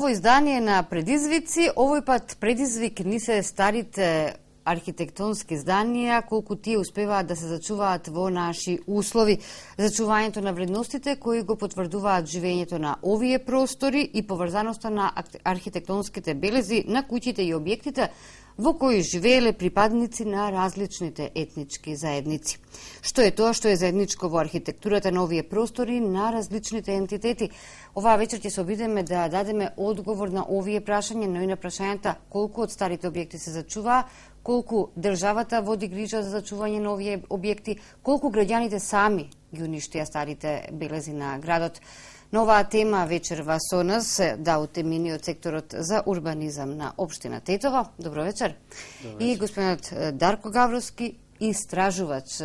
ново издание на Предизвици. Овој пат предизвик ни се старите архитектонски зданија, колку тие успеваат да се зачуваат во наши услови. Зачувањето на вредностите кои го потврдуваат живењето на овие простори и поврзаноста на архитектонските белези на куќите и објектите во кои живееле припадници на различните етнички заедници. Што е тоа што е заедничко во архитектурата на овие простори на различните ентитети? Оваа вечер ќе се обидеме да дадеме одговор на овие прашања, но и на прашањата колку од старите објекти се зачуваа, колку државата води грижа за зачување на овие објекти, колку граѓаните сами ги уништија старите белези на градот. На оваа тема вечерва со нас Даут Емини од секторот за урбанизам на општина Тетово. Добро вечер. И господинот Дарко Гавровски, истражувач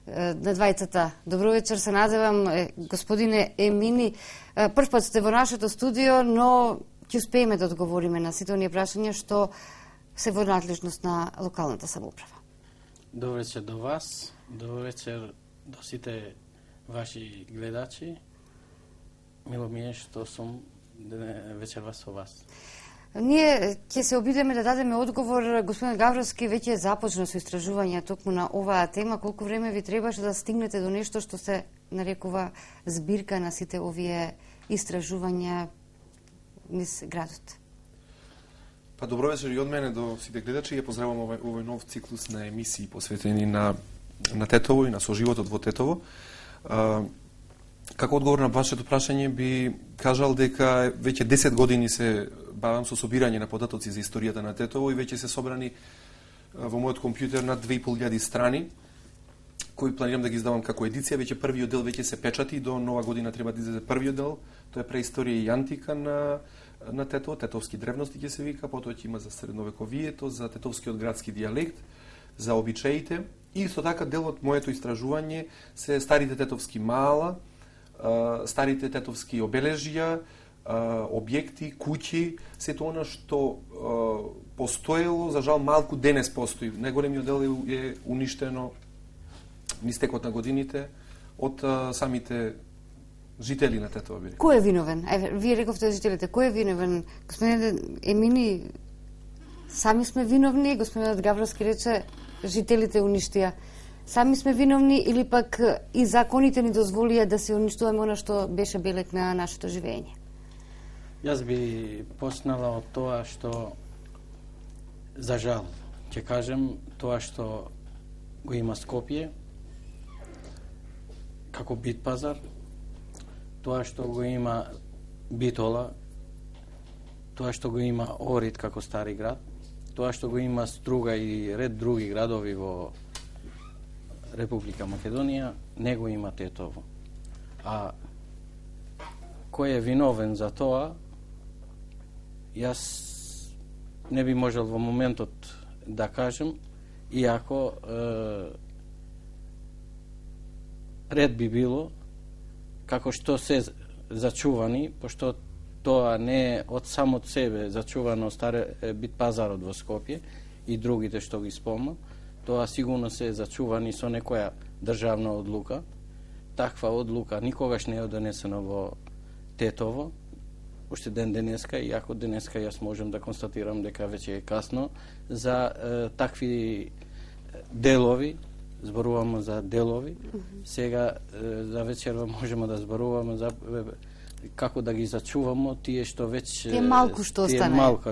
на двајцата. Добро вечер, се надевам, господине Емини. Прв пат сте во нашето студио, но ќе успееме да одговориме на сите оние прашања што се во надлежност на локалната самоуправа. Добро вечер до вас, добро вечер до сите ваши гледачи. Мило ми е што сум вечерва со вас. Ние ќе се обидеме да дадеме одговор. Господин Гавровски веќе започна со истражување токму на оваа тема. Колку време ви требаше да стигнете до нешто што се нарекува збирка на сите овие истражувања низ градот? Па добро вечер и од мене до сите гледачи. Ја поздравувам овој нов циклус на емисии посветени на Тетово и на соживотот во Тетово. Како одговор на вашето прашање би кажал дека веќе 10 години се бавам со собирање на податоци за историјата на Тетово и веќе се собрани во мојот компјутер над 2500 страни кои планирам да ги издавам како едиција. Веќе првиот дел веќе се печати, до нова година треба да излезе првиот дел. Тоа е преисторија и антика на Тетово, тетовски древности ќе се вика, потоа ќе има за средновековието, за тетовскиот градски дијалект, за обичаите и исто така дел од моето истражување се старите тетовски мала, старите тетовски обележја, објекти, куќи, сето она што постоело, за жал малку денес постои. Најголемиот дел е уништено низ текот на годините од самите жители на Тетово. Кој е виновен? Вие рековте жителите. Кој е виновен? Господин Емини, сами сме виновни. Господинот Гавровски рече, жителите уништија. Сами сме виновни или пак и законите ни дозволија да се уништуваме она што беше белег на нашето живење? Јас би почнала од тоа што, за жал, ќе кажем, тоа што го има Скопје како бит пазар, тоа што го има Битола, тоа што го има Орид како стари град, тоа што го има Струга и ред други градови во Република Македонија, не го има Тетово. А кој е виновен за тоа, јас не би можел во моментот да кажем, иако ред би било како што се зачувани, пошто тоа не е од самот себе зачувано бит пазарот во Скопје и другите што ги спомнам, тоа сигурно се зачувани со некоја државна одлука. Таква одлука никогаш не е донесена во Тетово, уште ден денеска, иако денеска јас можам да констатирам дека веќе е касно за такви делови, зборуваме за делови. Сега за вечерва можеме да зборуваме за како да ги зачуваме тие што веќе тие малку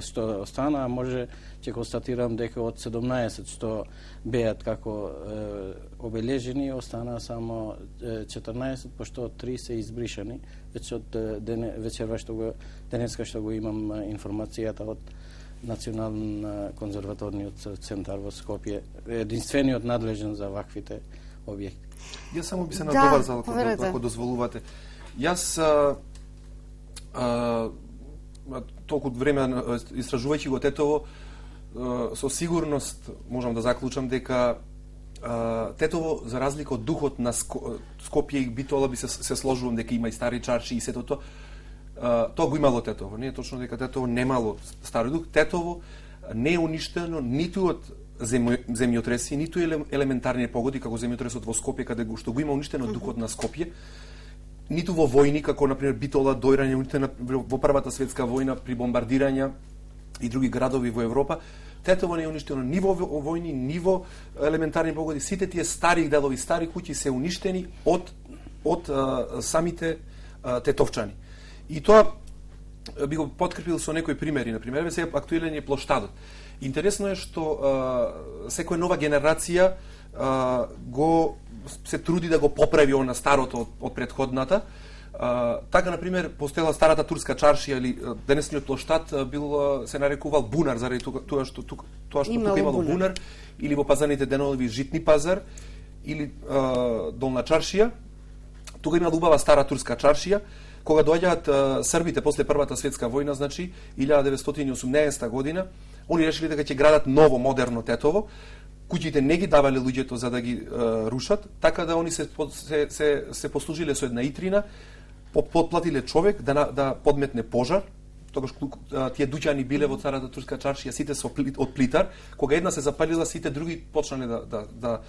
што остана, а може ќе констатирам дека од 17 што беат како обележени остана само 14, пошто 3 се избришани. Веќе од вечерва денеска што го имам информацијата од Национален конзерваторниот центар во Скопје, единствениот надлежен за ваквите објекти. Јас само би се надоврзал ако дозволувате. Јас толку време истражувајќи го Тетово, со сигурност можам да заклучам дека Тетово, за разлика од духот на Скопје и Битола, би се сложувам дека има и стари чарши и сето тоа го имало Тетово. Не е точно дека Тетово немало стари дух. Тетово не е уништено ниту од земјотреси, ниту елементарни погоди како земјотресот во Скопје, каде што го има уништено духот на Скопје. ниту во војни, како, например, Битола, Дојрање, во Првата светска војна, при бомбардирања и други градови во Европа, Тетово не е уништено ни во војни, ни во елементарни погоди. Сите тие стари делови, стари куќи се уништени од самите тетовчани. И тоа би го подкрепил со некои примери. Например, сега актуелен е плоштадот. Интересно е што секоја нова генерација се труди да го поправи она старото од претходната. Така, например, постоела старата турска чаршија или денесниот плоштад се нарекувал бунар, заради тоа што тука имало бунар, или во пазарните денови житни пазар, или долна чаршија. Тука имала убава стара турска чаршија. Кога доаѓаат србите после Првата светска војна, значи 1918 година, они решили дека ќе градат ново, модерно Тетово. Куќите не ги давале луѓето за да ги рушат, така да они се послужиле со една итрина, подплатиле човек да подметне пожар. Тогаш тие дуќани биле во старата турска чаршија, сите од плитар. Кога една се запалила, сите други почнале да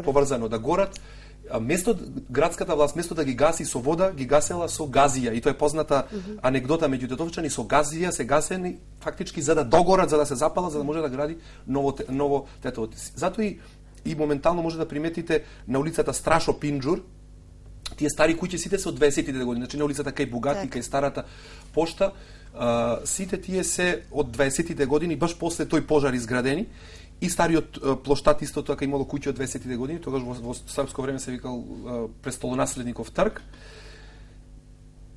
поврзано да горат. Градската власт, место да ги гаси со вода, ги гасела со газија. И тоа е позната анегдота меѓу тетовчани, со газија се гасени фактички за да догорат, за да се запалат, за да може да гради ново Тетово. Затоа и моментално може да приметите на улицата Страшо Пинџур, тие стари куќи сите се од 20-тите години, значи на улицата кај Бугати, кај старата пошта, сите тие се од 20-тите години, баш после тој пожар изградени. И стариот плоштад исто така имало куќи од 20-тите години, тогаш во српско време се викал престолонаследников трг.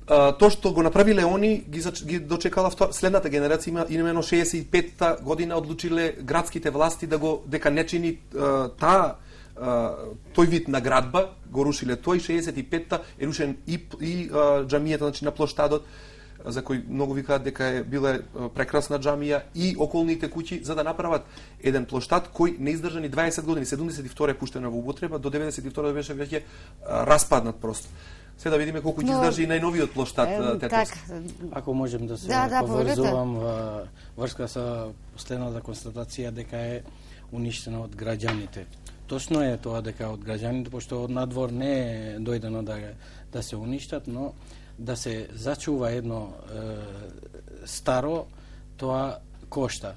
Тоа што го направиле они ги дочекала следната генерација, имено 65-та година одлучиле градските власти дека не чини тој вид наградба, го рушиле тој. 65-та е рушен и џамијата, значи на плоштадот, за кој многу викаат дека е била прекрасна џамија, и околните куќи, за да направат еден плоштад кој не издржа ни 20 години. 72 е пуштена во употреба, до 92 беше веќе распаднат просто. Сега да видиме колку ќе издржи и најновиот плоштад Тетовски. Ако можем да се поврзувам во врска со последната констатација дека е уништена од граѓаните. Точно е тоа дека од граѓаните, пошто од надвор не е дојдено да се уништат, но да се зачува едно старо, тоа кошта.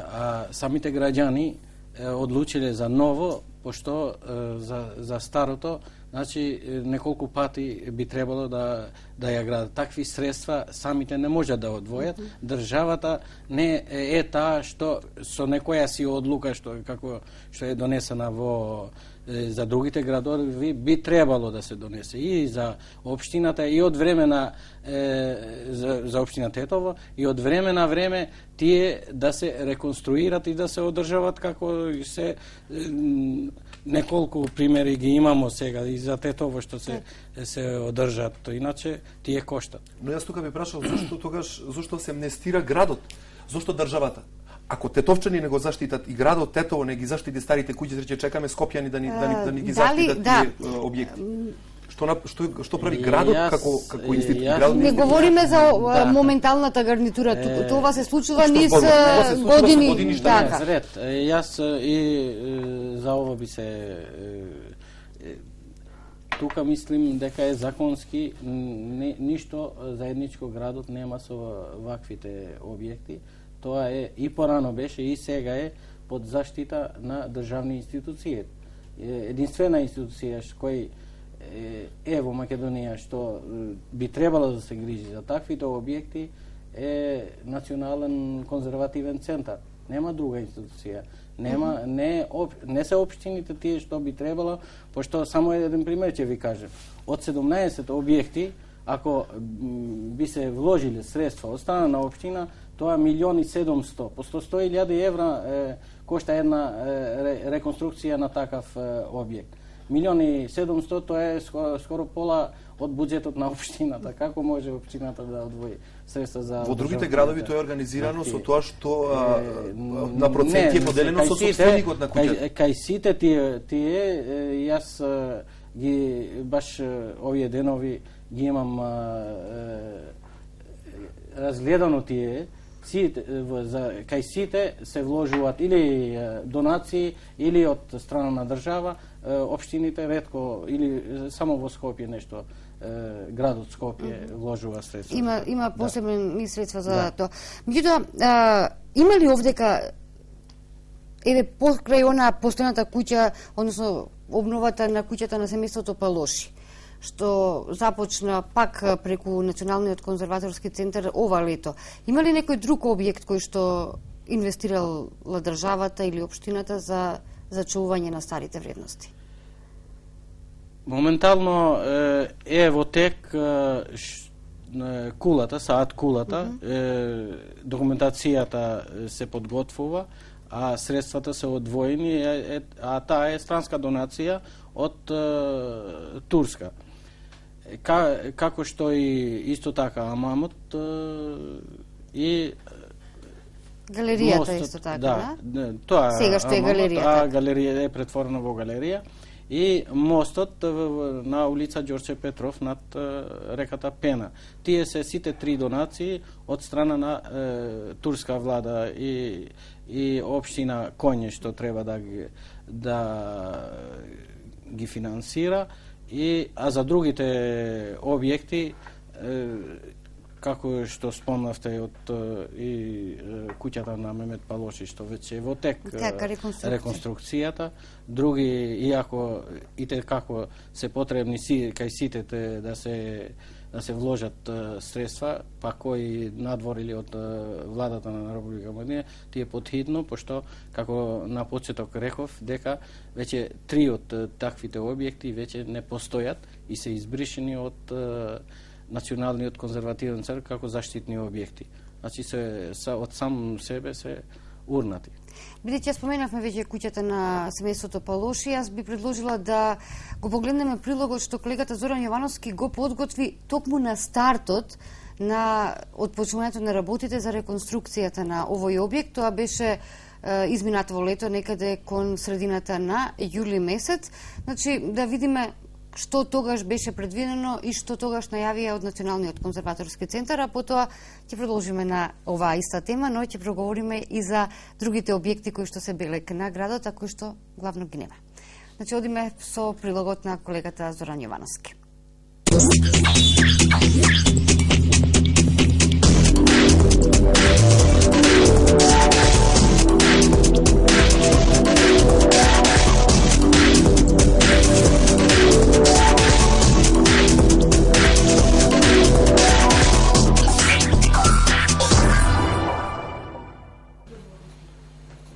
А самите граѓани одлучиле за ново, пошто за старото, значи неколку пати би требало да ја градат. Такви средства самите не можат да одвојат. Државата не е таа што со некоја си одлука што е донесена за другите градови, би требало да се донесе и за општината, и од време на за општина Тетово, и од време на време тие да се реконструират и да се одржават како се. Неколку примери ги имамо сега и за Тетово што се одржат, иначе тие коштат. Но јас тука би прашал зошто се амнестира градот? Зошто државата? Ако тетовчани не го заштитат и градот Тетово не ги заштити старите куќи, рече чекаме скопјани да ни ги заштитат тие објекти. Што прави градот како институт? Не говориме за моменталната гарнитура, тоа се случува низ години. Јас и за ова би се тука мислим дека е законски, ништо заедничко градот нема со ваквите објекти. Тоа е и порано беше и сега е под заштита на државни институции. Единствена институција кој е во Македонија што би требало да се грижи за таквите објекти е Национален конзервативен центар. Нема друга институција. Не се општините тие што би требало, пошто само еден пример ќе ви кажем. Од 17 објекти, ако би се вложиле средства од страна на општина, тоа 1.700.000, по 100.000 евра кошта една реконструкција на такав објект. 1.700.000 тоа е скоро пола од буџетот на општината. Како може општината да одвои средства за... Во другите градови тоа е организирано со тоа што на проценти е поделено со сопственикот на куќата. Кај сите тие јас ги баш овие денови ги имам разгледано тие, кај сите се вложуваат или донации или од страна на држава, општините ретко или само во Скопје нешто градот Скопје вложува средства. Има посебни средства за тоа. Меѓутоа, има ли овдека покрај она постојната куќа, односно обновата на куќата на семејството Палоши, што започна пак преку Националниот конзерваторски центар ова лето. Има ли некој друг објект кој што инвестирала државата или општината за зачувување на старите вредности? Моментално е во тек кулата, саат кулата, документацијата се подготвува, а средствата се одвоени, а таа е странска донација од Турска. Како што и исто така Амамот и галеријата мостот, исто така, да? Тоа сега што е галеријата. Галерија е претворена во галерија и мостот на улица Ѓорче Петров над реката Пена. Тие се сите три донации од страна на турска влада и општина Коње што треба да ги финансира, а за другите објекти како што спомнавте од и куќата на Мемет Палоши што веќе е во тек реконструкцијата, други иако и како се потребни кај сите да се вложат средства, па кои надворили од владата на Република Македонија, тие подхитно, пошто како на почеток реков дека веќе три од таквите објекти веќе не постојат и се избришени од Националниот конзервативен центар како заштитни објекти. Значи од сам себе се урнати. Бидејќи споменавме веќе куќата на семејството Палоши, јас би предложила да го погледнеме прилогот што колегата Зоран Јовановски го подготви токму на стартот на отпочнувањето на работите за реконструкцијата на овој објект. Тоа беше изминато во лето, некаде кон средината на јули месец. Значи, да видиме што тогаш беше предвидено и што тогаш најавија од Националниот конзерваторски центар, а потоа ќе продолжиме на оваа иста тема, но ќе проговориме и за другите објекти кои што се белек на градот, а кои што главно ги нема. Значи, одиме со прилогот на колегата Зоран Јовановски.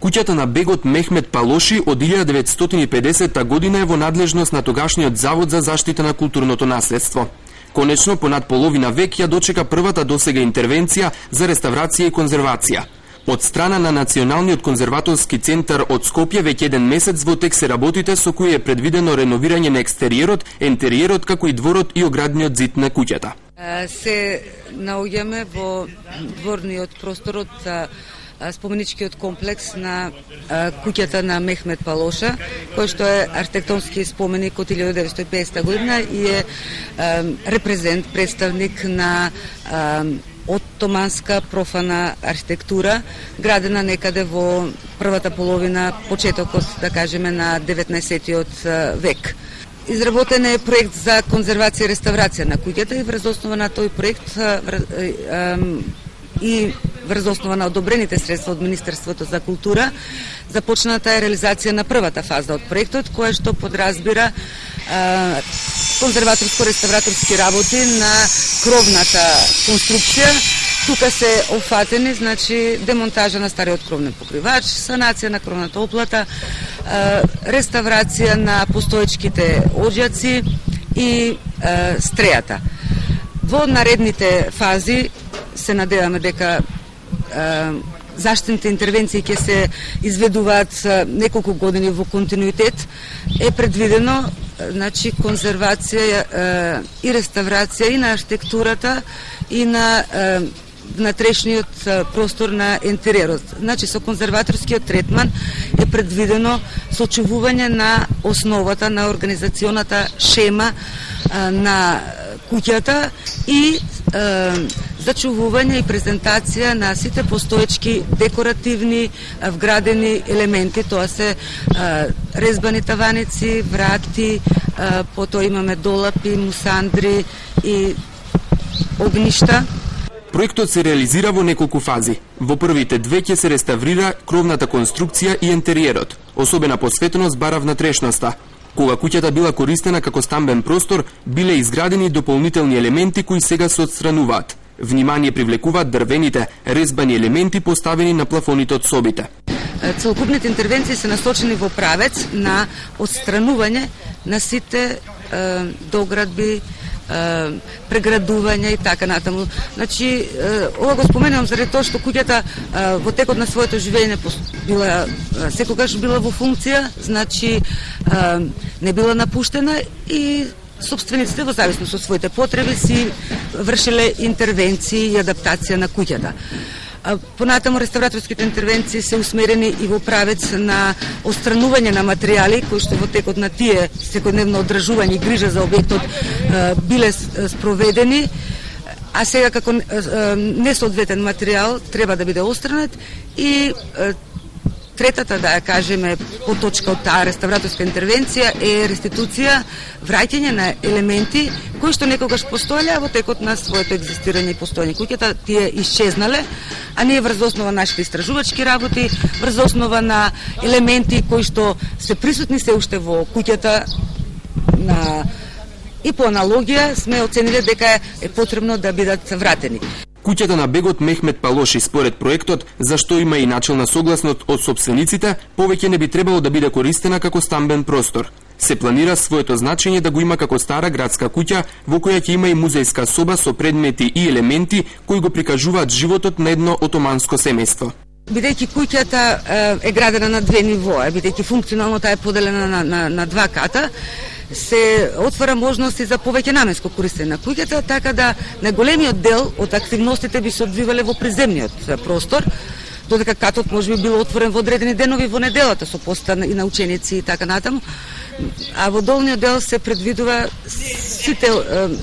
Куќата на бегот Мехмет Палоши од 1950 година е во надлежност на тогашниот Завод за заштита на културното наследство. Конечно, понад половина век ја дочека првата досега интервенција за реставрација и конзервација. Од страна на Националниот конзерваторски центар од Скопје веќе еден месец во тек се работите со кои е предвидено реновирање на екстериерот, ентериерот, како и дворот и оградниот зид на куќата. Се наоѓаме во дворниот простор од споменичкиот комплекс на куќата на Мехмет Палоша, кој што е архитектонски споменик од 1950 година и е репрезент, представник на оттоманска профана архитектура, градена некаде во првата половина, почетокот, да кажеме, на 19 век. Изработен е проект за конзервација и реставрација на куќата и врз основа на тој проект и врз основа на одобрените средства од Министерството за култура, започната е реализација на првата фаза од проектот, која што подразбира конзерваторско-реставраторски работи на кровната конструкција. Тука се офатени, значи, демонтажа на стариот кровен покривач, санација на кровната оплата, реставрација на постоечките оѓаци и стрејата. Во наредните фази се надеваме дека заштитните интервенции ќе се изведуваат неколку години во континуитет. Е предвидено, значи, конзервација и реставрација и на архитектурата и на внатрешниот простор на интериерот. Значи, со конзерваторскиот третман е предвидено сочувување на основата на организационата шема на куќата и зачувување и презентација на сите постоечки декоративни вградени елементи. Тоа се резбани таваници, врати, потоа имаме долапи, мусандри и огништа. Проектот се реализира во неколку фази. Во првите две ќе се реставрира кровната конструкција и интериерот. Особена посветеност бара внатрешноста. Кога куќата била користена како стамбен простор, биле изградени дополнителни елементи кои сега се отстрануваат. Внимание привлекуваат дрвените, резбани елементи поставени на плафоните од собите. Целокупните интервенции се насочени во правец на отстранување на сите доградби, преградување и така натаму. Значи, ова го споменувам заради тоа што куќата во текот на своето живење била секогаш била во функција, значи не била напуштена и собствениците во зависност од своите потреби си вршеле интервенции и адаптација на куќата. Понатаму реставраторските интервенции се усмерени и во правец на отстранување на материјали кои што во текот на тие секојдневно одржување и грижа за објектот биле спроведени, а сега како несоодветен материјал треба да биде отстранет и третата, да ја кажеме, поточка од таа реставраторска интервенција е реституција, враќање на елементи кои што некогаш постоеле, а во текот на своето екзистирање и постоење куќата тие исчезнале, а ние врз основа на нашите истражувачки работи, врз основа на елементи кои што се присутни се уште во куќата и по аналогија сме оцениле дека е потребно да бидат вратени. Куќата на бегот Мехмет Палоши според проектот, зашто има и начелна согласност од собствениците, повеќе не би требало да биде користена како стамбен простор. Се планира своето значење да го има како стара градска куќа, во која ќе има и музејска соба со предмети и елементи кои го прикажуваат животот на едно отоманско семејство. Бидејќи куќата е градена на две нивоа, бидејќи функционално таа е поделена на два ката, се отвара можности за повеќе наменско користење на куќата, така да најголемиот дел од активностите би се одвивале во приземниот простор, додека катот може би бил отворен во одредени денови во неделата со поста и на ученици и така натаму. А во долниот дел се предвидува сите,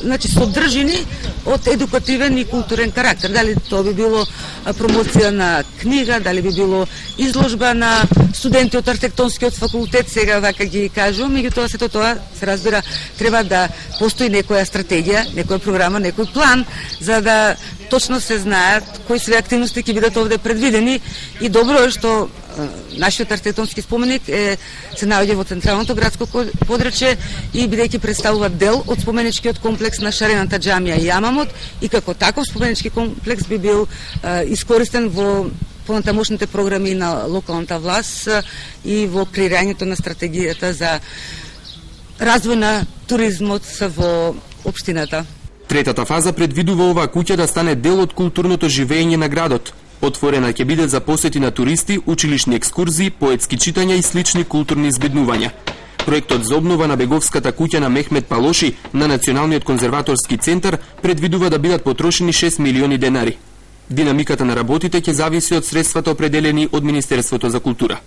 значи содржини од едукативен и културен карактер. Дали тоа би било промоција на книга, дали би било изложба на студенти од архитектонскиот факултет, сега вака ги кажувам, меѓутоа сето тоа се разбира треба да постои некоја стратегија, некоја програма, некој план за да точно се знаат кои све активности ќе бидат овде предвидени и добро е што нашиот архитектонски споменик се наоѓа во централното градско подрачје и бидејќи представува дел од споменичкиот комплекс на шарената џамија и Јамамот и како таков споменички комплекс би бил искористен во понатамошните програми на локалната власт и во креирањето на стратегијата за развој на туризмот во општината. Третата фаза предвидува оваа куќа да стане дел од културното живење на градот. Отворена ќе биде за посети на туристи, училишни екскурзии, поетски читања и слични културни избеднувања. Проектот за обнова на беговската куќа на Мехмет Палоши на Националниот конзерваторски центар предвидува да бидат потрошени 6 милиони денари. Динамиката на работите ќе зависи од средствата определени од Министерството за култура.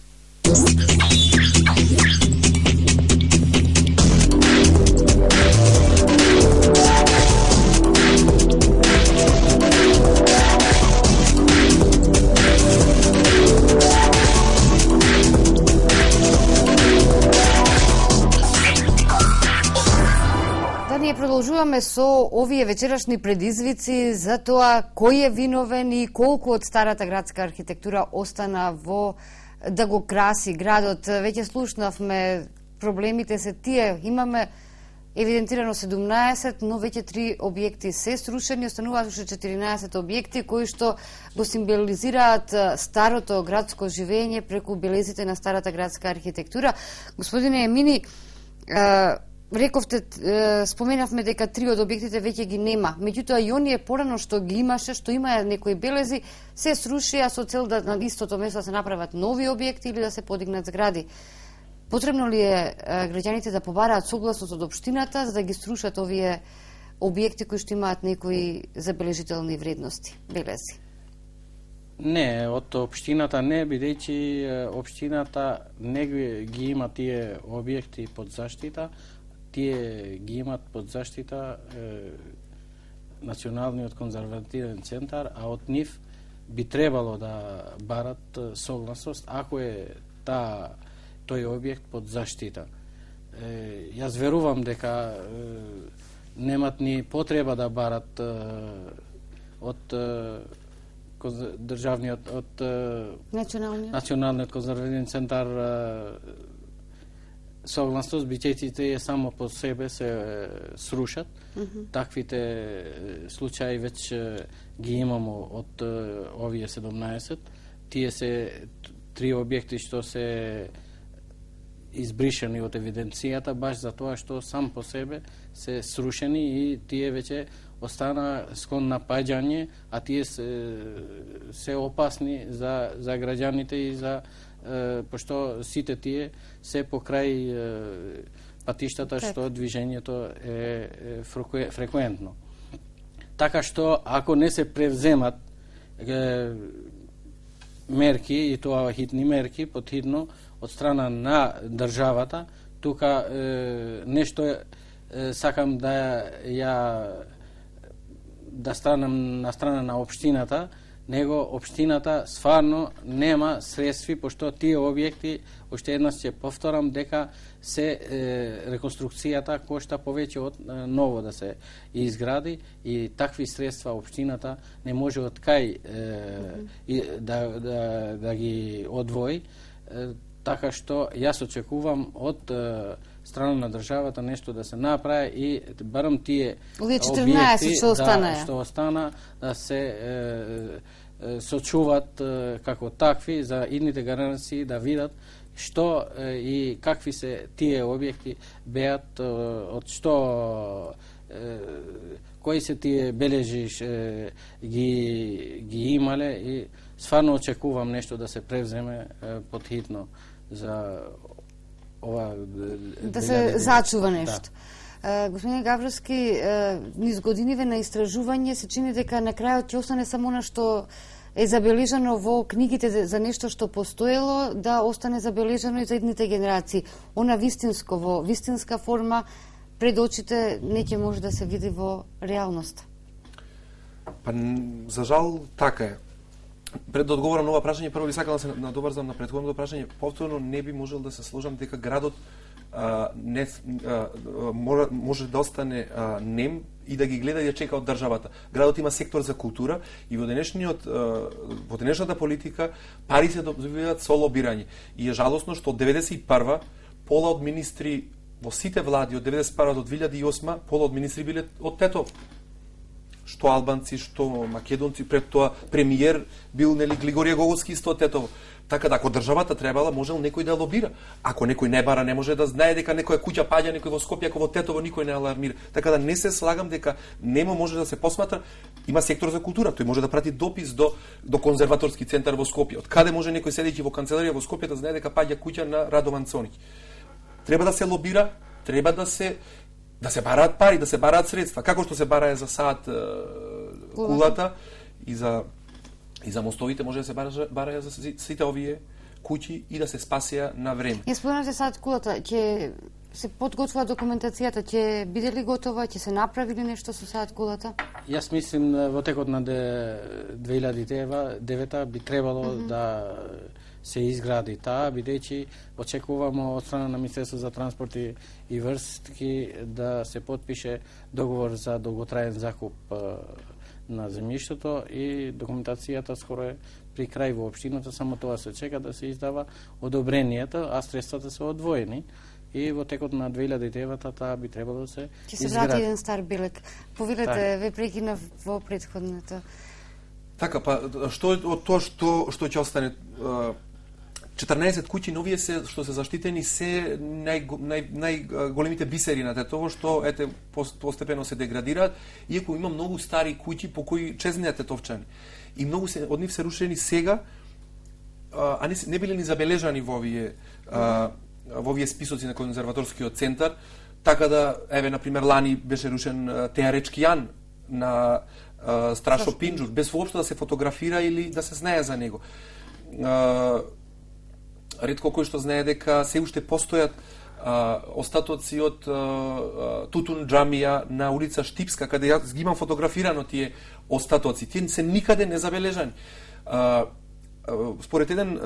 Продолжуваме со овие вечерашни предизвици за тоа кој е виновен и колку од старата градска архитектура остана во да го краси градот. Веќе слушнавме, проблемите се тие, имаме евидентирано 17, но веќе 3 објекти се срушени, остануваат уште 14 објекти кои што го символизираат старото градско живење преку белезите на старата градска архитектура. Господине Емини, рековте, споменавме дека 3 од објектите веќе ги нема. Меѓутоа и оние порано што ги имаше, што имаа некои белези, се срушија со цел да на истото место да се направат нови објекти или да се подигнат згради. Потребно ли е граѓаните да побараат согласност од општината за да ги срушат овие објекти кои што имаат некои забележителни вредности, белези? Не, од општината не, бидејќи општината не ги има тие објекти под заштита, тие ги имат под заштита Националниот конзервативен центар, а од нив би требало да барат согласност ако е тој објект под заштита. Јас верувам дека немат ни потреба да барат од државниот, од Националниот конзервативен центар согласност, бидејќи тие само по себе се срушат. Таквите случаи веќе ги имамо од овие 17. Тие се 3 објекти што се избришани од евиденцијата баш за тоа што сам по себе се срушени и тие веќе остана склон на паѓање, а тие се опасни за граѓаните и за пошто сите тие се покрај патиштата што движењето е фреквентно. Така што ако не се превземат мерки, и тоа хитни мерки, подхитно од страна на државата, тука нешто сакам да станам на страна на општината, него општината стварно нема средства, пошто тие објекти, уште еднаш ќе повторам, дека се реконструкцијата кошта повеќе од ново да се изгради и такви средства општината не може од кај да ги одвои, така што јас очекувам од страна на државата нешто да се направи и барем тие објекти што остана да се сочуват како такви за идните генерации, да видат што и какви се тие објекти беат, од што кои се тие бележи ги имале и стварно очекувам нешто да се превземе подхитно за ова да се зачува нешто. Господин Гавровски, низ годиниве на истражување се чини дека на крајот ќе остане само она што е забележано во книгите за нешто што постоело, да остане забележано и за идните генерации. Она вистинско, во вистинска форма, пред очите не ќе може да се види во реалноста. Па, за жал, така е. Пред да одговорам на ова прашање, прво би сакал да се надобрзам на претходното прашање. Повторно не би можел да се сложам дека градот може да остане нем и да ги гледа и да чека од државата. Градот има сектор за култура и во денешната политика пари се добиваат со лобирање. И е жалосно што од 91-ва пола од министри во сите влади од 91 до 2008 пола од министри биле од Тетов. Што албанци, што македонци, пред тоа премиер бил Глигорија Гоговски исто од Тетово. Така да ако државата требала, можел некој да лобира. Ако некој не бара, не може да знае дека некоја куќа паѓа, некој во Скопје, ако во Тетово никој не алармира. Така да не се слагам дека нема може да се посматра, има сектор за култура, тој може да прати допис до конзерваторски центар во Скопје. Од каде може некој седејќи во канцеларија во Скопје да знае дека паѓа куќа на Радован Цонич. Треба да се лобира, треба да се бараат пари, да се бараат средства, како што се барае за саат кулата и за мостовите, може да се барае за сите овие куќи и да се спасеа на време. Ја спомнавте саат кулата, ќе се подготвува документацијата, ќе биде ли готова, ќе се направи ли нешто со саат кулата? Јас мислим во текот на 2009 би требало да се изгради таа, бидејќи очекуваме од страна на Министерство за транспорт и врски да се подпише договор за долготраен закуп на земјиштето и документацијата скоро е при крај во општината, само тоа се чека да се издава одобренијата, а средствата се одвоени и во текот на 2009 таа би требало да се изгради. Ќе се врати еден стар билек. Повелете, ве прекинав во претходната. Така, па, што од тоа што ќе остане 14 куќи новие што се заштитени се најголемите бисери на Тетово што постепено се деградираат, иако има многу стари куќи по кои чезнеат тетовчани. И многу од нив се рушени сега, а не биле ни забележани во овие списоци на конзерваторскиот центар, така да, еве, например, лани беше рушен Теаречки Јан на Страшо Пинџур, без воопшто да се фотографира или да се знае за него. Ретко кој што знае дека се уште постојат остатоци од Тутун џамија на улица Штипска, каде јас ги имам фотографирано тие остатоци. Тие се никаде не забележани. Според еден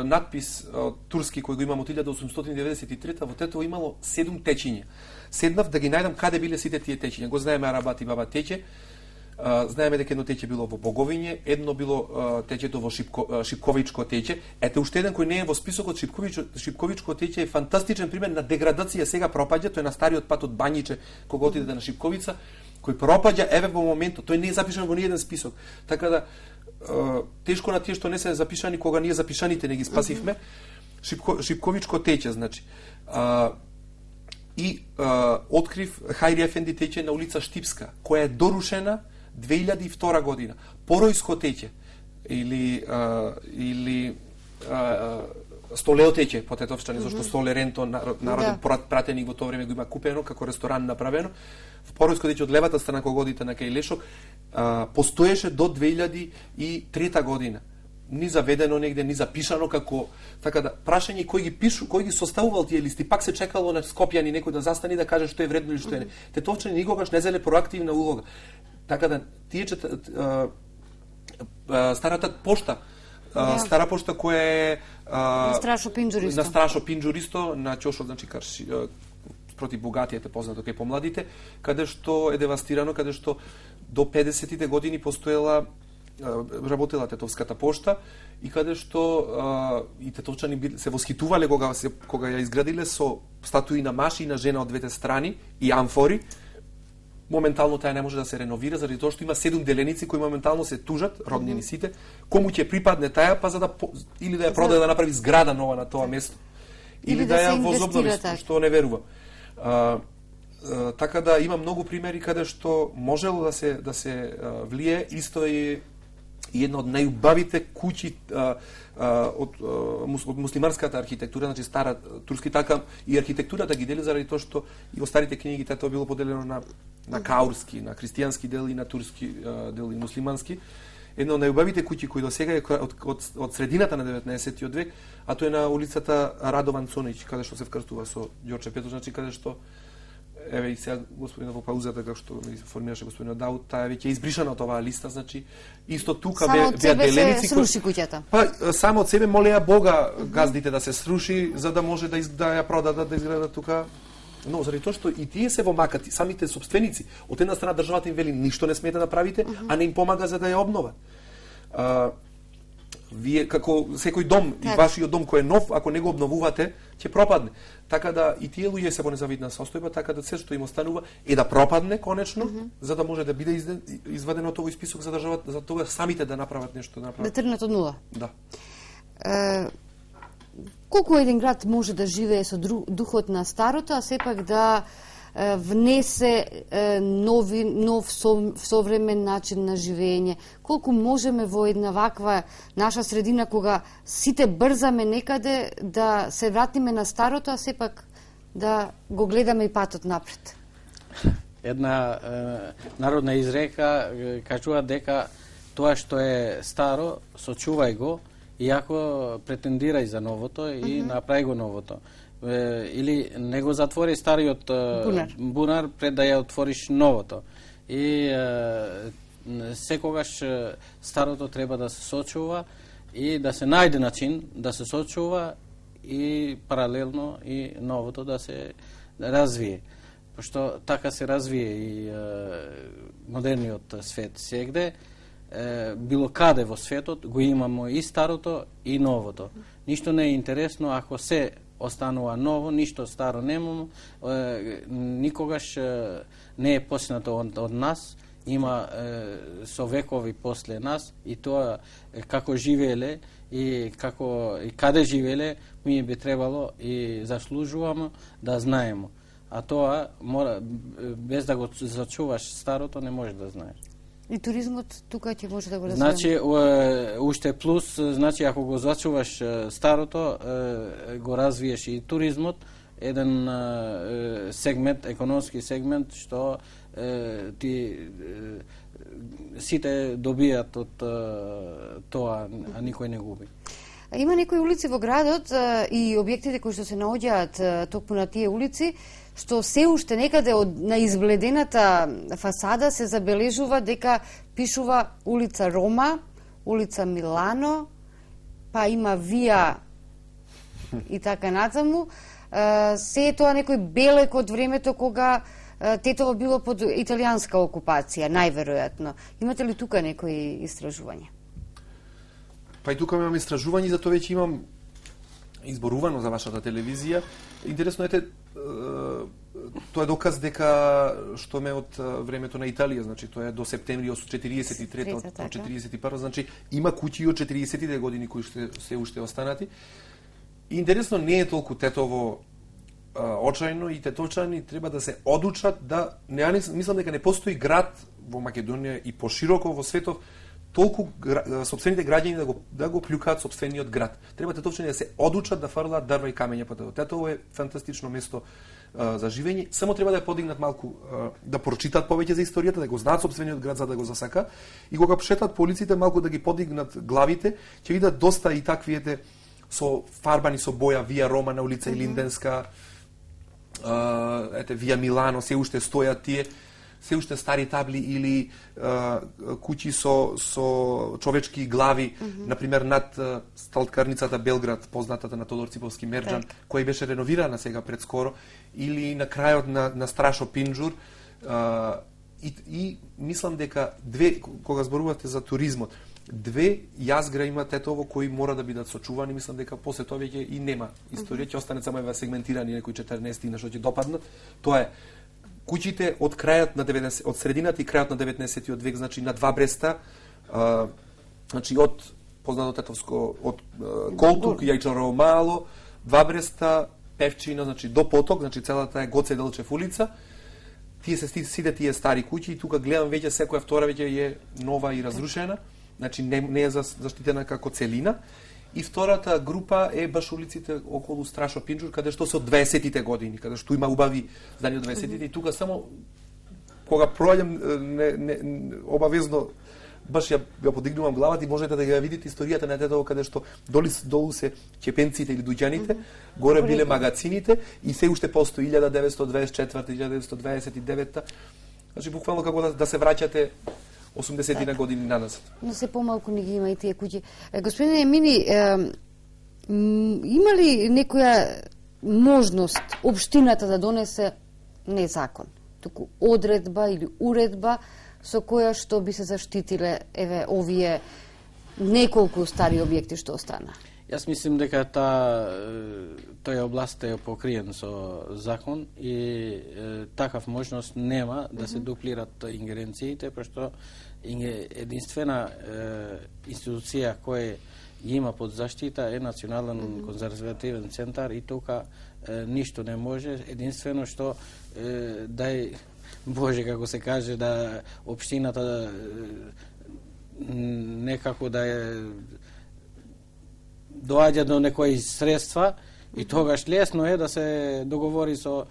надпис турски кој го имам од 1893 во Тетово имало 7 течиња. Седнав да ги најдам каде биле сите тие течиња. Го знаеме Арабат и Баба Тече. Знаеме дека едно тече било во Боговиње, едно било течето во Шипковичко тече. Ете уште еден кој не е во списокот. Шипковичко тече е фантастичен пример на деградација. Сега пропаѓа, тој е на стариот пат од Бањиче, кога отидете на Шипковица, кој пропаѓа еве во моментот. Тој не е запишан во ниеден список. Така да тешко на тие што не се запишани, кога ние запишаните не ги спасивме. Шипковичко тече, значи. Открив Хајри Ефенди тече на улица Штипска, која е дорушена 2002 година. Поројско тече или Столео тече по тетовчани, зашто Столе Ренто, народен пратеник во тоа време го има купено како ресторан направено. Поројско тече од левата страна кога одите на кај Лешок постоеше до 2003 година. Ни заведено негде, ни запишано како, така да, прашање кој ги составувал тие листи, пак се чекало на Скопјани некој да застани да каже што е вредно или што е не. Тетовчани никогаш не зеле проактивна улога. Така да, тие старата пошта, стара пошта која е на Страшо Пинџуристо, на Ќошов, значи против богатиите, познато кај помладите, каде што е девастирано, каде што до 50-тите години постоела работела Тетовската пошта и каде што и тетовчани се восхитувале кога ја изградиле со статуи на маж и на жена од двете страни и амфори. Моментално таа не може да се реновира заради тоа што има 7 деленици кои моментално се тужат, роднини сите. Кому ќе припадне таа, па за да или да ја продаде да направи зграда нова на тоа место, или да ја возобнови, што не верувам. Така да има многу примери каде што можело да се влие. Исто е и една од најубавите куќи од муслиманската архитектура, значи стара турски, така и архитектурата ги дели заради тоа што и во старите книги тоа било поделено на каурски, на христијански дел и на турски дел и муслимански. Една од најубавите куќи кои до сега е од средината на 19-тиот век, а тоа е на улицата Радован Цонич, каде што се вкрстува со Ѓорче Петрович, значи каде што еве и сега господинот во паузата како што ми информираше господинот Дауд, таа веќе е избришана од оваа листа, значи исто тука беа деленици се сруши куќата. Па само од себе молеа Бога газдите да се сруши за да може да ја продадат, да изградат тука. Но заради тоа што и тие се во макати, самите собственици, од една страна државата им вели ништо не смете да правите, а не им помага за да ја обноват. Вие како секој дом и вашиот дом кој е нов, ако не го обновувате, ќе пропадне. Така да и тие луѓе се во незавидна состојба, така да се што им останува е да пропадне конечно, за да може да биде извадено од овој список за државата, за тоа самите да направат нешто, да направат. Да тргнат од нула. Да. Колку еден град може да живее со духот на старото, а сепак да внесе нов современ начин на живење? Колку можеме во една ваква наша средина кога сите брзаме некаде да се вратиме на старото, а сепак да го гледаме и патот напред? Една народна изрека кажува дека тоа што е старо, сочувај го, иако претендирај за новото и направи го новото. Или не го затвори стариот бунар пред да ја отвориш новото. И секогаш старото треба да се сочува и да се најде начин да се сочува и паралелно и новото да се развие. Пошто така се развие и модерниот свет сегде, било каде во светот го имамо и старото и новото. Ништо не е интересно ако се останува ново, ништо старо немамо, никогаш не е поснато од нас, има со векови после нас и тоа како живееле и каде живееле, ми би требало и заслужуваме да знаеме. А тоа мора без да го зачуваш старото не може да знаеш. И туризмот тука ќе може да го развиеме. Значи, уште плюс, значи, ако го зачуваш старото, го развиеш и туризмот, еден сегмент, економски сегмент, што сите добијат од тоа, а никој не губи. Има некои улици во градот и објектите кои што се наоѓаат токму на тие улици, што се уште некаде на избледената фасада се забележува дека пишува улица Рома, улица Милано, па има Вија и така натаму. Се е тоа некој белек од времето кога Тетово било под италијанска окупација, најверојатно. Имате ли тука некои истражувања? Па и тука имам истражување, затоа веќе имам изборувано за вашата телевизија. Интересно е, тоа е доказ дека што ме од времето на Италија, значи тоа е до септември 43 од 41, значи има куќи од 40-тите години кои се уште останати. И интересно не е толку Тетово очајно и тетовчани треба да се одучат да мислам дека не постои град во Македонија и пошироко во светов толку сопствените граѓани да го плюкаат сопствениот град. Треба тетовчани да се одучат да фрлаат дрва и камења по Тетово. Тетово е фантастично место за живење. Само треба да ја подигнат малку, да прочитат повеќе за историјата, да го знаат сопствениот град за да го засака. И кога шетат по улиците малку да ги подигнат главите, ќе видат доста и таквиете со фарбани со боја Вија Рома на улица Илинденска, Вија Милано, се уште стојат тие, се уште стари табли или куќи со човечки глави, например над сталткарницата Белград, познатата на Тодор Циповски Мерџан, која беше реновирана сега пред скоро, или на крајот на Страшо Пинџур. И мислам дека кога зборувате за туризмот, две јазгра има Тетово кои мора да бидат сочувани, мислам дека после тоа веќе и нема историја, ќе останат само ева сегментирани некои 14 на што ќе допаднат. Тоа е куќите од крајот на 90, од средината и крајот на 19-тиот век, значи на два бреста, значи од познато тетовско од Колтук, Јајчарово мало, два бреста, Певчина, значи до поток, значи целата е Гоце Делчев улица. Тие се сите тие стари куќи и тука гледам веќе секоја втора веќе е нова и разрушена. Значи не е заштитена како целина. И втората група е баш улиците околу Страшо Пинџур, каде што се од 20-тите години, каде што има убави здани од 20-тите. И тука само кога проаѓам обавезно баш ја подигнувам главата и можете да ја видите историјата на Тетово, каде што долу се чепенците или дуќаните, горе биле магацините и се уште постои 1924-1929. Значи буквално како да се враќате 80 на години назад. Но се помалку не ги има и тие куќи. Господин Емини, има ли некоја можност општината да донесе не закон, туку одредба или уредба со која што би се заштитиле овие неколку стари објекти што остана? Јас мислим дека тој област е покриен со закон и такав можност нема да се дуплират ингеренциите, пошто единствена институција која ги има под заштита е Национален конзервативен центар и тука ништо не може, единствено што дај Боже, како се каже, да општината некако да доаѓа до некои средства и тогаш лесно е да се договори со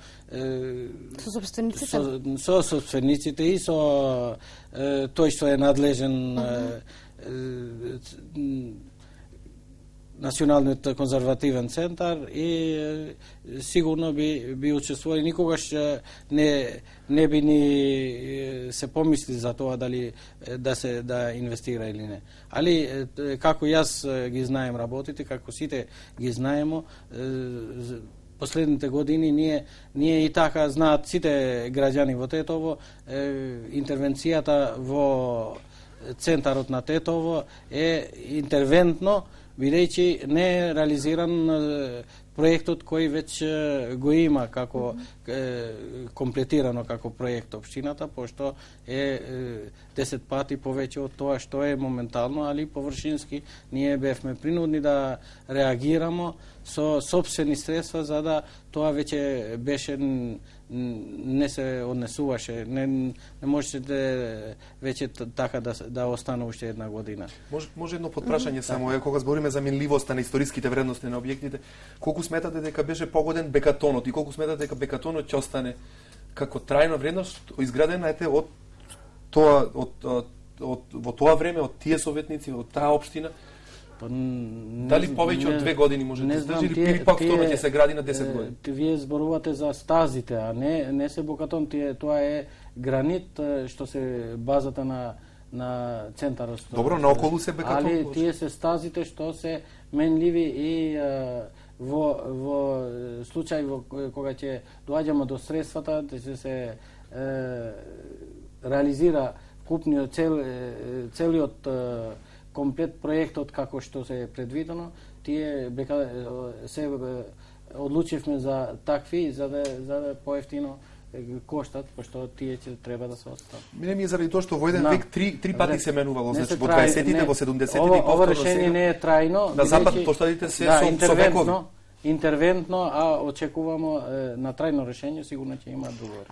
собствениците и со тој што е надлежен Националниот конзервативен центар и сигурно би учествували, никогаш не би ни се помисли за тоа дали да инвестира или не. Али како јас ги знаем работите, како сите ги знаемо, последните години ние и така знаат сите граѓани во Тетово, интервенцијата во центарот на Тетово е интервентно, бидејќи не е реализиран проектот кој веќе го има како комплетирано како проект општината, пошто е 10 пати повеќе од тоа што е моментално, али површински ние бевме принудни да реагирамо со сопствени средства за да тоа веќе беше не се однесуваше, не можеше веќе така да остане уште една година. Може едно подпрашање само, кога збориме за минливоста на историските вредности на објектите, колку сметате дека беше погоден бекатонот и колку сметате дека бекатонот ќе остане како трајна вредност изградена од тоа во тоа време од тие советници, од таа општина, Дали повеќе од 2 години може да издржи или пак тоа ќе се гради на 10 години? Вие зборувате за стазите, а не се бокатон, тоа е гранит што се базата на центарот. Добро, наоколу се бекатон. Али тие се стазите што се менливи и во случај кога ќе доаѓаме до средствата, ќе се реализира купниот целиот комплет проектот како што се е предвидено, тие се одлучивме за такви за да поевтино коштат, пошто тие ќе треба да се остават. Мене ми е заради тоа што во еден век три пати се менувало, значи во 20-тите, во 70-тите и ова решение не е трајно. На запад поштадите се со векови. Интервентно, а очекуваме на трајно решение, сигурно ќе има договор.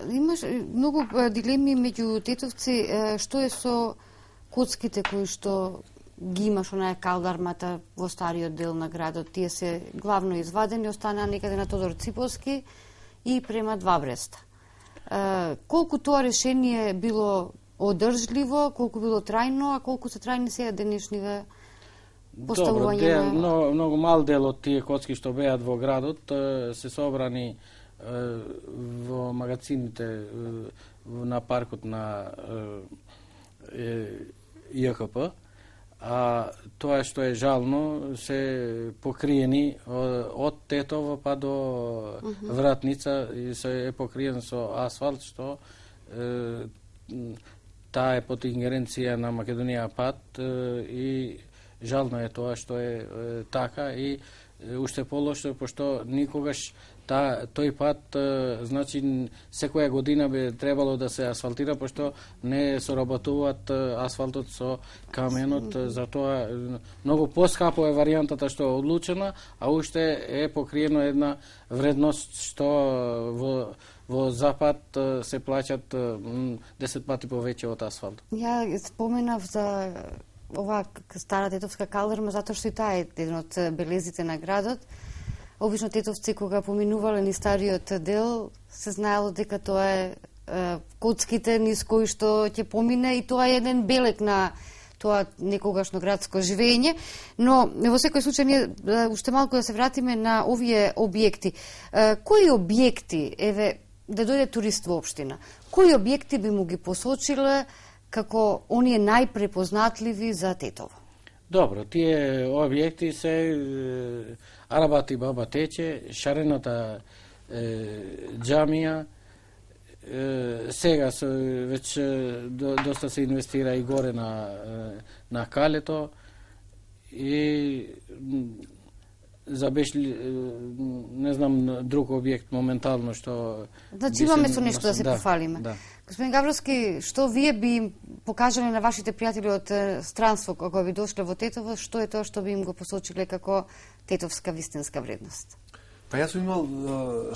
Имаш многу дилеми меѓу тетовци, што е со коцките кои што ги имаш онаа калдармата во стариот дел на градот, тие се главно извадени, останаа некаде на Тодор Ципоски и према Два Бреста. Колку тоа решение било одржливо, колку било трајно, а колку се трајни сега денешниве поставување на... Многу мал дел од тие коцки што беат во градот се собрани во магазините на паркот на ЈКП, а тоа што е жално се покриени од Тетово па до Вратница и се е покриен со асфалт што таа е под ингеренција на Македонија пат и жално е тоа што е така и уште полошо пошто никогаш тој пат значи секоја година би требало да се асфалтира пошто не соработуваат асфалтот со каменот, затоа многу поскапо е варијантата што е одлучена, а уште е покриено една вредност што во запад се плаќат 10 пати повеќе од асфалт. Ја споменав за оваа стара тетовска калдарма затоа што и таа е еден од белезите на градот. Обично тетовци кога поминувале ни стариот дел, се знаело дека тоа е коцките низ кои што ќе помине и тоа е еден белег на тоа некогашно градско живење, но во секој случај ние уште малку да се вратиме на овие објекти. Кои објекти, еве, да дојде турист во општина, кои објекти би му ги посочиле како оние најпрепознатливи за Тетово? Добро, тие објекти се Арабат и Баба Тече, шарената џамија, сега веќе доста се инвестира и горе на Калето и за не знам друг објект моментално што... Значи имаме со нешто да се пофалиме. Да. Господин Гавровски, што вие би им покажале на вашите пријатели од странство кога би дошле во Тетово, што е тоа што би им го посочиле како тетовска вистинска вредност? Па јас сум имал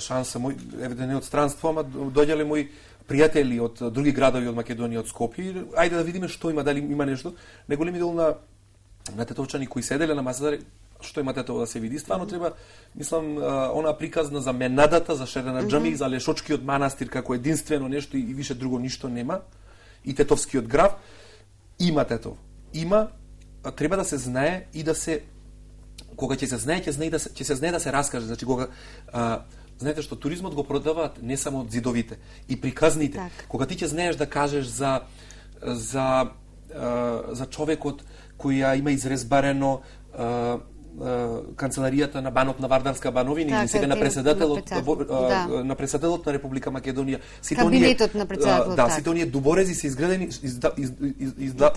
шанса, еве да не од странство, ама доаѓале мои пријатели од други градови од Македонија, од Скопје. Ајде да видиме што има, дали има нешто. Неголеми дел на тетовчани кои седеле на масата, што има Тетово да се види. Стварно треба, мислам, она приказна за Менадата, за Шерена џами, за Лешочкиот манастир како единствено нешто и више друго ништо нема. И Тетовскиот град има Тетово. Има, треба да се знае и да се кога ќе се знае, ќе се знае да се раскаже. Значи кога знаете што туризмот го продаваат не само зидовите и приказните. Так. Кога ти ќе знаеш да кажеш за човекот кој ја има изрезбарено канцеларијата на банот на Вардарска бановина или сега на председателот на председателот на Република Македонија, кабинетот на председателот. Да, сите оние дуборези се изградени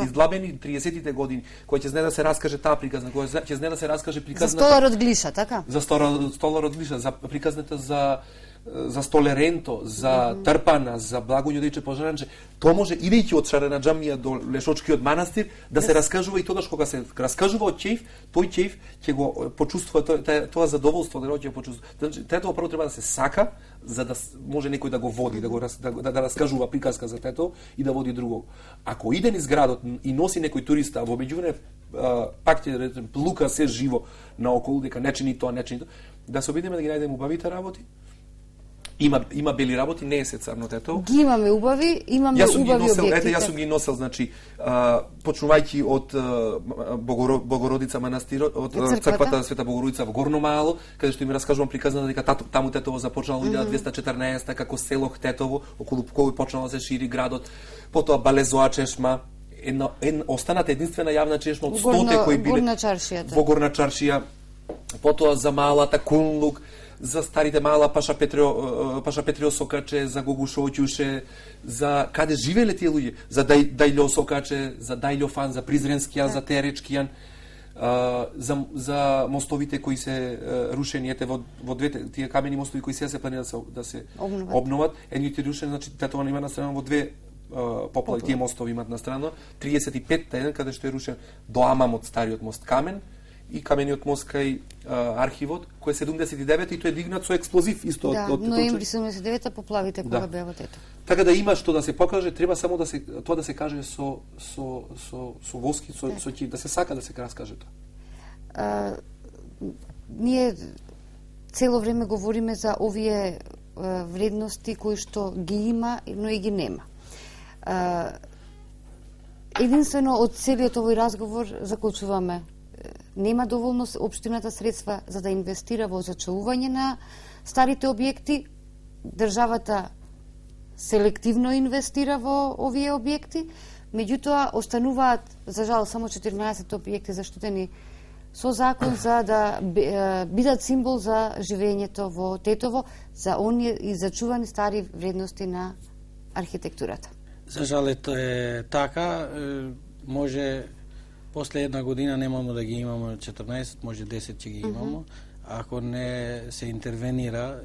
издлабени 30-тите години, кој ќе знае да се раскаже таа приказна, кој ќе знае да се раскаже приказната за столарот Глиша, така? За столарот Глиша, за приказната за Столеренто, за Трпана, за Благоњо Дејче Пожаранче, тоа може идејќи од Шарена џамија до Лешочкиот манастир да се раскажува и тогаш кога се раскажува од ќејф, тој ќејф ќе го почувствува тоа задоволство да ќе почувствува. Значи Тетово прво треба да се сака за да може некој да го води, да раскажува приказка за Тетово и да води другого. Ако иде низ градот и носи некој туриста, во меѓувреме пак ќе речем лука се живо наоколу дека не чини тоа, да се обидиме да ги најдеме убавите работи Има бели работи, не е се црно Тетово. Ги имаме убави објекти. Јас сум ги носел, значи, почнувајќи од Богородица манастирот, од црквата Света Богородица во Горно Мало, каде што им раскажувам приказната дека таму Тетово започнало 1214 како село Тетово, околу кој почнало да се шири градот, потоа Балезоа чешма, останата единствена јавна чешма од 100 кои биле во Горна Чаршија, потоа за малата Кунлук, за старите мала Паша Петрио Сокаче, за Гогу Шоќуше, за каде живееле тие луѓе, за Дајло Сокаче, за Дајло Фан, за Призренскијан, за Теречкијан, за мостовите кои се рушени, во двете тие камени мостови кои сега се планира да се обноват. Едните рушени, значи Тетово има настрано во две поплави, тие мостови имат настрано, 35-та еден каде што е рушен до Амамот стариот мост камен, и камениот мост кај архивот, кој е 79 и тој е дигнат со експлозив исто од ноември 79 поплавите кога беа во Тетово. Така да има што да се покаже, треба само да се тоа да се каже со воски, да се сака да се раскаже тоа. Ние цело време говориме за овие вредности кои што ги има, но и ги нема. Единствено од целиот овој разговор заклучуваме нема доволно општината средства за да инвестира во зачувување на старите објекти. Државата селективно инвестира во овие објекти, меѓутоа остануваат за жал само 14 објекти заштитени со закон за да бидат символ за живењето во Тетово, за оние и зачувани стари вредности на архитектурата. За жал е така, може после една година немамо да ги имамо 14, може 10 ќе ги имамо, ако не се интервенира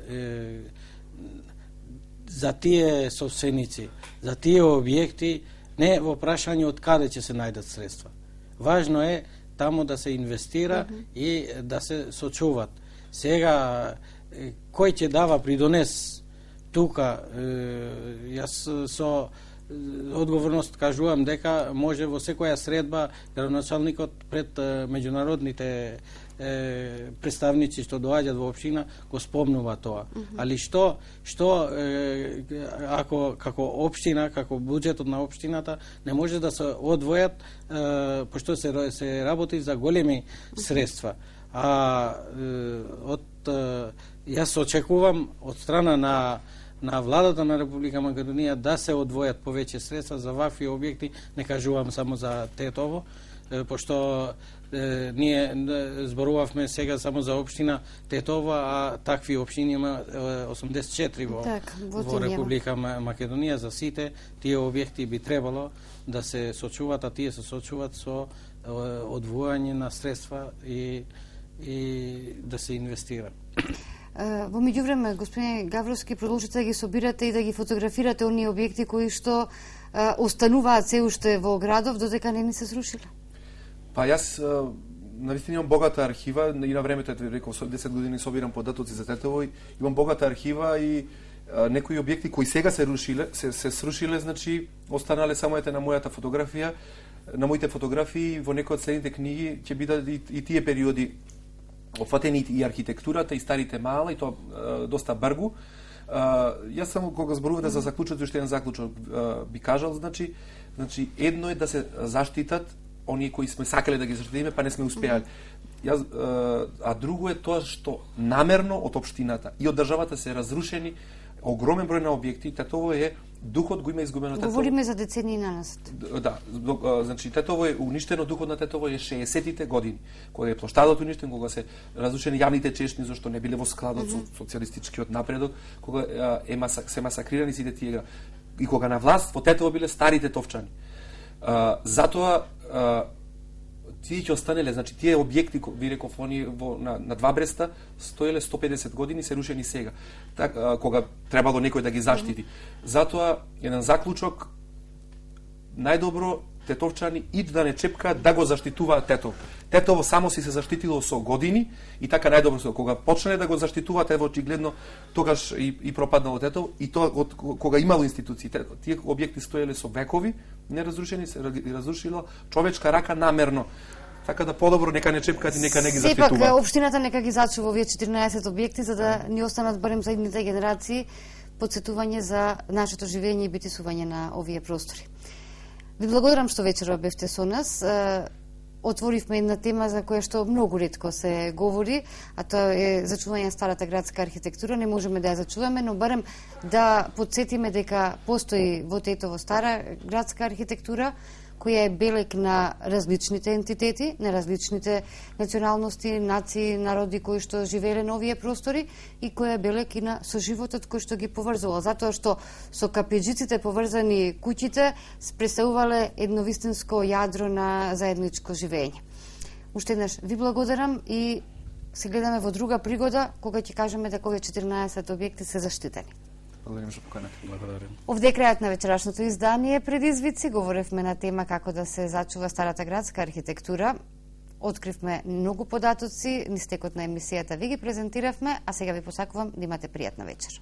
за тие собственици, за тие објекти, не во прашање од каде ќе се најдат средства. Важно е таму да се инвестира и да се сочуват. Сега, кој ќе дава придонес тука, јас со одговорност кажувам дека може во секоја средба градоначалникот пред меѓународните представници што доаѓаат во општина го спомнува тоа. Али што ако како општина, како буџетот на општината не може да се одвојат, пошто се работи за големи средства. Јас очекувам од страна на владата на Република Македонија да се одвојат повеќе средства за вакви објекти, не кажувам само за Тетово, пошто ние зборувавме сега само за општина Тетово, а такви општини има 84 во Република Македонија. За сите тие објекти би требало да се сочуват, а тие се сочуват со одвојање на средства и да се инвестира. Во меѓувреме, господине Гавровски, продолжите да ги собирате и да ги фотографирате оние објекти кои што остануваат се уште во градов, додека не ни се срушиле? Па јас навистина имам богата архива и на времето, реков, 10 години собирам податоци за Тетово, имам богата архива и некои објекти кои сега се срушиле, значи останале само ете на мојата фотографија, на моите фотографии во некои од следните книги ќе бидат и тие периоди опфатени и архитектурата и старите мала и тоа доста бргу. Јас само кога зборувате за заклучок, уште еден заклучок би кажал, значи едно е да се заштитат оние кои сме сакале да ги заштитиме, па не сме успеале. А друго е тоа што намерно од општината и од државата се разрушени огромен број на објекти. Тетово е духот го има изгубено. Говориме за децении наназад. Да, значи Тетово е уништено, духот на Тетово е 60-тите години, кога е плоштадот уништен, кога се разрушени јавните чешни зашто не биле во складот со социјалистичкиот напредок, кога се масакрирани сите тие и кога на власт во Тетово биле старите товчани. Затоа тие ќе останеле, значи тие објекти, ви реков, они на два Бреста стоеле 150 години, се рушени сега, кога требало некој да ги заштити. Затоа, еден заклучок, најдобро тетовчани и да не чепкаат да го заштитуваат Тетово. Тетово само си се заштитило со години и така најдобро кога почнале да го заштитуваат, ево очигледно тогаш и пропаднало Тетово и тоа кога имало институции. Тие објекти стоеле со векови, неразрушени, се разрушила човечка рака намерно. Така да подобро нека не чепкат и нека не ги Сепак, зафитува. општината нека ги зачува овие 14 објекти за да ни останат барем за идните генерации подсетување за нашето живење и битисување на овие простори. Ви благодарам што вечерва бевте со нас. Отворивме една тема за која што многу ретко се говори, а тоа е зачување на старата градска архитектура. Не можеме да ја зачуваме, но барем да подсетиме дека постои во Тетово стара градска архитектура, која е белег на различните ентитети, на различните националности, нации, народи кои што живееле на овие простори и која е белег и на соживотот кој што ги поврзувал, затоа што со капеджиците поврзани куќите представувале едно вистинско јадро на заедничко живење. Уште еднаш ви благодарам и се гледаме во друга пригода кога ќе кажеме дека овие 14 објекти се заштитени. Благодарим што поканавте. Благодарим. Овде е крајот на вечерашното издание Предизвици. Говоревме на тема како да се зачува старата градска архитектура. Откривме многу податоци, низ текот на емисијата ви ги презентиравме, а сега ви посакувам да имате пријатна вечер.